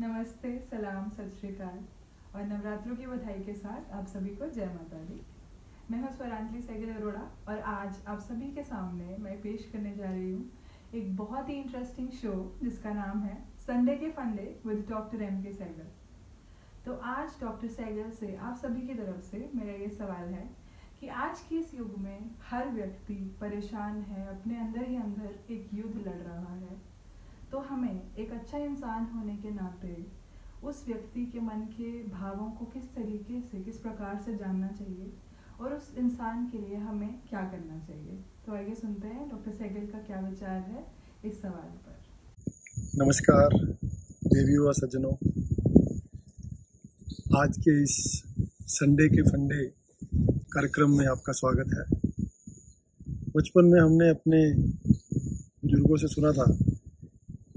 नमस्ते, सलाम, सत श्री अकाल और नवरात्रों की बधाई के साथ आप सभी को जय माता दी। मैं हूं स्वरांजलि सहगल अरोड़ा और आज आप सभी के सामने मैं पेश करने जा रही हूं एक बहुत ही इंटरेस्टिंग शो जिसका नाम है संडे के फंडे विद डॉक्टर M.K. सहगल। तो आज डॉक्टर सहगल से आप सभी की तरफ से मेरा ये सवाल है कि आज के इस युग में हर व्यक्ति परेशान है, अपने अंदर ही अंदर एक युद्ध लड़ रहा है। तो हमें एक अच्छा इंसान होने के नाते उस व्यक्ति के मन के भावों को किस तरीके से, किस प्रकार से जानना चाहिए और उस इंसान के लिए हमें क्या करना चाहिए। तो आइए सुनते हैं डॉक्टर सहगल का क्या विचार है इस सवाल पर। नमस्कार देवियों व सज्जनों, आज के इस संडे के फंडे कार्यक्रम में आपका स्वागत है। बचपन में हमने अपने बुजुर्गों से सुना था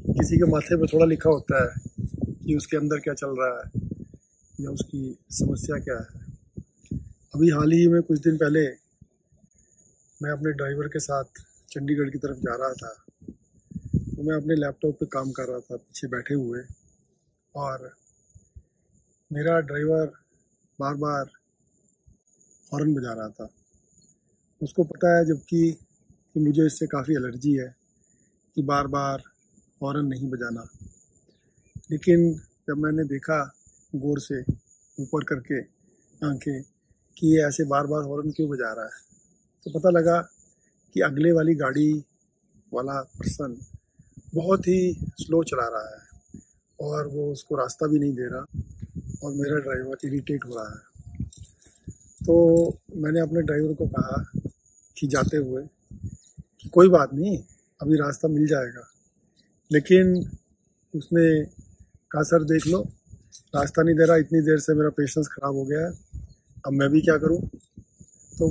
किसी के माथे पर थोड़ा लिखा होता है कि उसके अंदर क्या चल रहा है या उसकी समस्या क्या है। अभी हाल ही में कुछ दिन पहले मैं अपने ड्राइवर के साथ चंडीगढ़ की तरफ जा रहा था। तो मैं अपने लैपटॉप पे काम कर रहा था पीछे बैठे हुए, और मेरा ड्राइवर बार बार हॉर्न बजा रहा था। उसको पता है जबकि कि मुझे इससे काफ़ी एलर्जी है कि बार बार हॉर्न नहीं बजाना, लेकिन जब मैंने देखा गौर से ऊपर करके आंखें कि ये ऐसे बार बार हॉर्न क्यों बजा रहा है, तो पता लगा कि अगले वाली गाड़ी वाला पर्सन बहुत ही स्लो चला रहा है और वो उसको रास्ता भी नहीं दे रहा और मेरा ड्राइवर इरिटेट हो रहा है। तो मैंने अपने ड्राइवर को कहा कि जाते हुए कि कोई बात नहीं, अभी रास्ता मिल जाएगा। लेकिन उसने कहा सर देख लो, रास्ता नहीं दे रहा, इतनी देर से मेरा पेशेंस ख़राब हो गया है, अब मैं भी क्या करूं। तो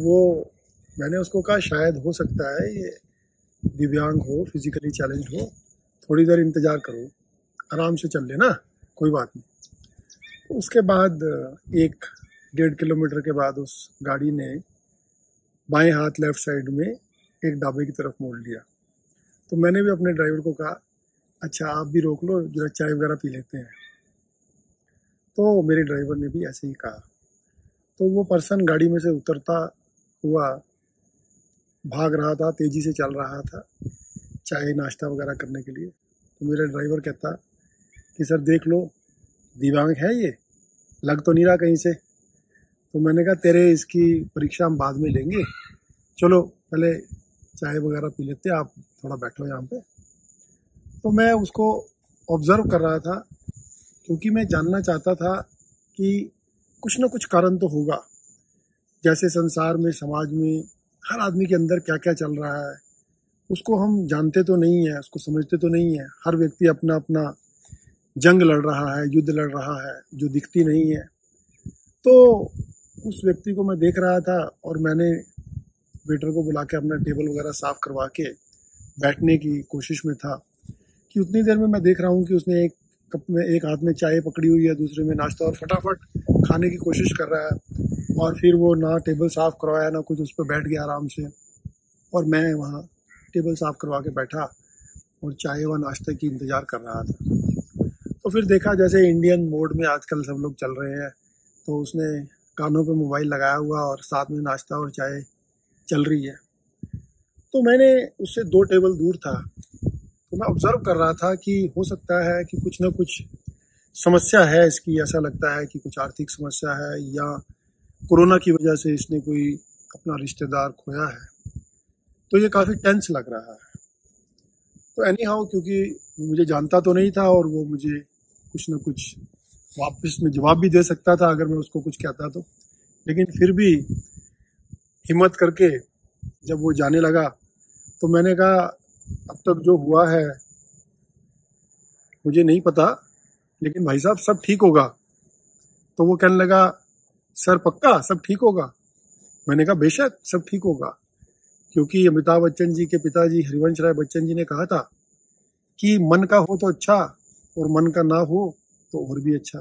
मैंने उसको कहा शायद हो सकता है ये दिव्यांग हो, फिजिकली चैलेंज हो, थोड़ी देर इंतज़ार करो, आराम से चल लेना, कोई बात नहीं। तो उसके बाद 1-1.5 किलोमीटर के बाद उस गाड़ी ने बाएं हाथ लेफ़्ट साइड में एक ढाबे की तरफ मोड़ लिया। तो मैंने भी अपने ड्राइवर को कहा अच्छा आप भी रोक लो, जरा चाय वगैरह पी लेते हैं। तो मेरे ड्राइवर ने भी ऐसे ही कहा। तो वो पर्सन गाड़ी में से उतरता हुआ भाग रहा था, तेज़ी से चल रहा था चाय नाश्ता वगैरह करने के लिए। तो मेरा ड्राइवर कहता कि सर देख लो, दिव्यांग है ये, लग तो नहीं रहा कहीं से। तो मैंने कहा तेरे इसकी परीक्षा हम बाद में लेंगे, चलो पहले चाय वगैरह पी लेते, आप थोड़ा बैठो यहाँ पे। तो मैं उसको ऑब्ज़र्व कर रहा था क्योंकि मैं जानना चाहता था कि कुछ ना कुछ कारण तो होगा। जैसे संसार में, समाज में हर आदमी के अंदर क्या क्या चल रहा है उसको हम जानते तो नहीं है, उसको समझते तो नहीं है। हर व्यक्ति अपना अपना जंग लड़ रहा है, युद्ध लड़ रहा है जो दिखती नहीं है। तो उस व्यक्ति को मैं देख रहा था और मैंने वेटर को बुला के अपना टेबल वगैरह साफ़ करवा के बैठने की कोशिश में था कि उतनी देर में मैं देख रहा हूँ कि उसने एक कप में, एक हाथ में चाय पकड़ी हुई है, दूसरे में नाश्ता, और फटाफट खाने की कोशिश कर रहा है। और फिर वो ना टेबल साफ़ करवाया ना कुछ, उस पर बैठ गया आराम से। और मैं वहाँ टेबल साफ़ करवा के बैठा और चाय व नाश्ते की इंतज़ार कर रहा था। तो फिर देखा जैसे इंडियन मोड में आजकल सब लोग चल रहे हैं, तो उसने कानों पे मोबाइल लगाया हुआ और साथ में नाश्ता और चाय चल रही है। तो मैंने उससे 2 टेबल दूर था, तो मैं ऑब्ज़र्व कर रहा था कि हो सकता है कि कुछ ना कुछ समस्या है इसकी। ऐसा लगता है कि कुछ आर्थिक समस्या है या कोरोना की वजह से इसने कोई अपना रिश्तेदार खोया है। तो ये काफ़ी टेंस लग रहा है। तो एनी हाउ, क्योंकि मुझे जानता तो नहीं था और वो मुझे कुछ ना कुछ वापस में जवाब भी दे सकता था अगर मैं उसको कुछ कहता तो, लेकिन फिर भी हिम्मत करके जब वो जाने लगा तो मैंने कहा अब तक जो हुआ है मुझे नहीं पता, लेकिन भाई साहब सब ठीक होगा। तो वो कहने लगा सर पक्का सब ठीक होगा। मैंने कहा बेशक सब ठीक होगा, क्योंकि अमिताभ बच्चन जी के पिताजी हरिवंश राय बच्चन जी ने कहा था कि मन का हो तो अच्छा और मन का ना हो तो और भी अच्छा।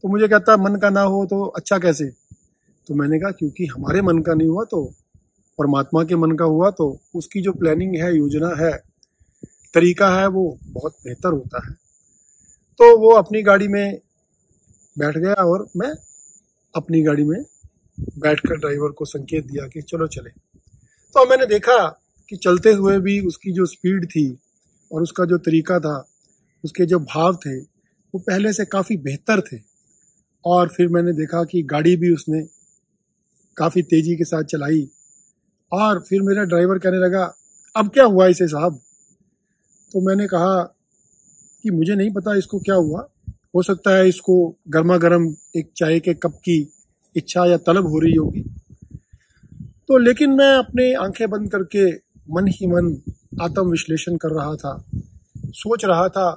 तो मुझे कहता मन का ना हो तो अच्छा कैसे? तो मैंने कहा क्योंकि हमारे मन का नहीं हुआ तो परमात्मा के मन का हुआ, तो उसकी जो प्लानिंग है, योजना है, तरीका है, वो बहुत बेहतर होता है। तो वो अपनी गाड़ी में बैठ गया और मैं अपनी गाड़ी में बैठकर ड्राइवर को संकेत दिया कि चलो चले। तो मैंने देखा कि चलते हुए भी उसकी जो स्पीड थी और उसका जो तरीका था, उसके जो भाव थे, वो पहले से काफ़ी बेहतर थे। और फिर मैंने देखा कि गाड़ी भी उसने काफ़ी तेज़ी के साथ चलाई। और फिर मेरा ड्राइवर कहने लगा, अब क्या हुआ इसे साहब? तो मैंने कहा कि मुझे नहीं पता इसको क्या हुआ, हो सकता है इसको गर्मा गर्म एक चाय के कप की इच्छा या तलब हो रही होगी। तो लेकिन मैं अपने आंखें बंद करके मन ही मन आत्म विश्लेषण कर रहा था, सोच रहा था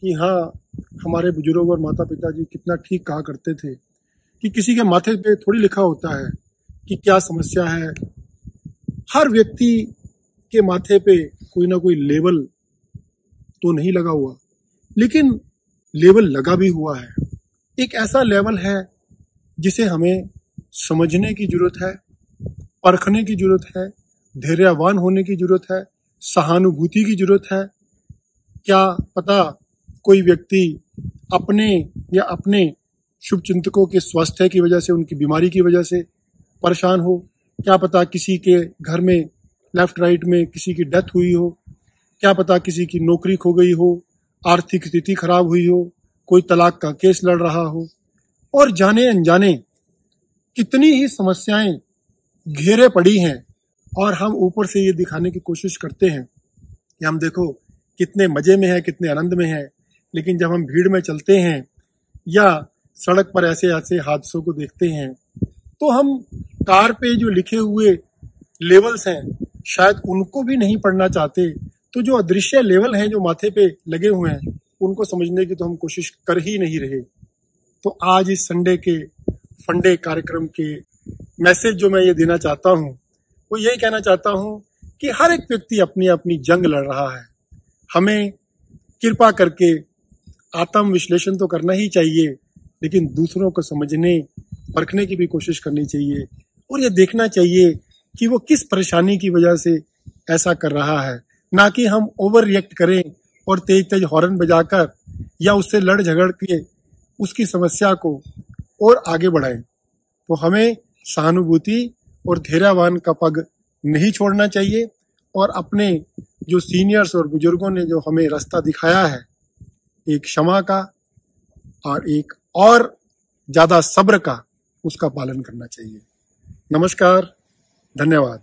कि हाँ, हमारे बुजुर्ग और माता पिता जी कितना ठीक कहा करते थे कि किसी के माथे पे थोड़ी लिखा होता है कि क्या समस्या है। हर व्यक्ति के माथे पे कोई ना कोई लेबल तो नहीं लगा हुआ, लेकिन लेबल लगा भी हुआ है। एक ऐसा लेवल है जिसे हमें समझने की जरूरत है, परखने की जरूरत है, धैर्यवान होने की जरूरत है, सहानुभूति की जरूरत है। क्या पता कोई व्यक्ति अपने या अपने शुभचिंतकों के स्वास्थ्य की वजह से, उनकी बीमारी की वजह से परेशान हो। क्या पता किसी के घर में लेफ्ट राइट में किसी की डेथ हुई हो। क्या पता किसी की नौकरी खो गई हो, आर्थिक स्थिति खराब हुई हो, कोई तलाक का केस लड़ रहा हो, और जाने अनजाने कितनी ही समस्याएं घेरे पड़ी हैं। और हम ऊपर से ये दिखाने की कोशिश करते हैं कि हम देखो कितने मजे में है, कितने आनंद में है, लेकिन जब हम भीड़ में चलते हैं या सड़क पर ऐसे ऐसे हादसों को देखते हैं तो हम कार पे जो लिखे हुए लेवल्स हैं शायद उनको भी नहीं पढ़ना चाहते। तो जो अदृश्य लेवल हैं जो माथे पे लगे हुए हैं उनको समझने की तो हम कोशिश कर ही नहीं रहे। तो आज इस संडे के फंडे कार्यक्रम के मैसेज जो मैं ये देना चाहता हूँ वो यही कहना चाहता हूँ कि हर एक व्यक्ति अपनी अपनी जंग लड़ रहा है। हमें कृपा करके आत्म विश्लेषण तो करना ही चाहिए, लेकिन दूसरों को समझने परखने की भी कोशिश करनी चाहिए और ये देखना चाहिए कि वो किस परेशानी की वजह से ऐसा कर रहा है, ना कि हम ओवर रिएक्ट करें और तेज तेज हॉर्न बजाकर या उससे लड़ झगड़ के उसकी समस्या को और आगे बढ़ाएं। तो हमें सहानुभूति और धैर्यवान का पग नहीं छोड़ना चाहिए और अपने जो सीनियर्स और बुजुर्गों ने जो हमें रास्ता दिखाया है, एक क्षमा का और एक और ज्यादा सब्र का, उसका पालन करना चाहिए। नमस्कार, धन्यवाद।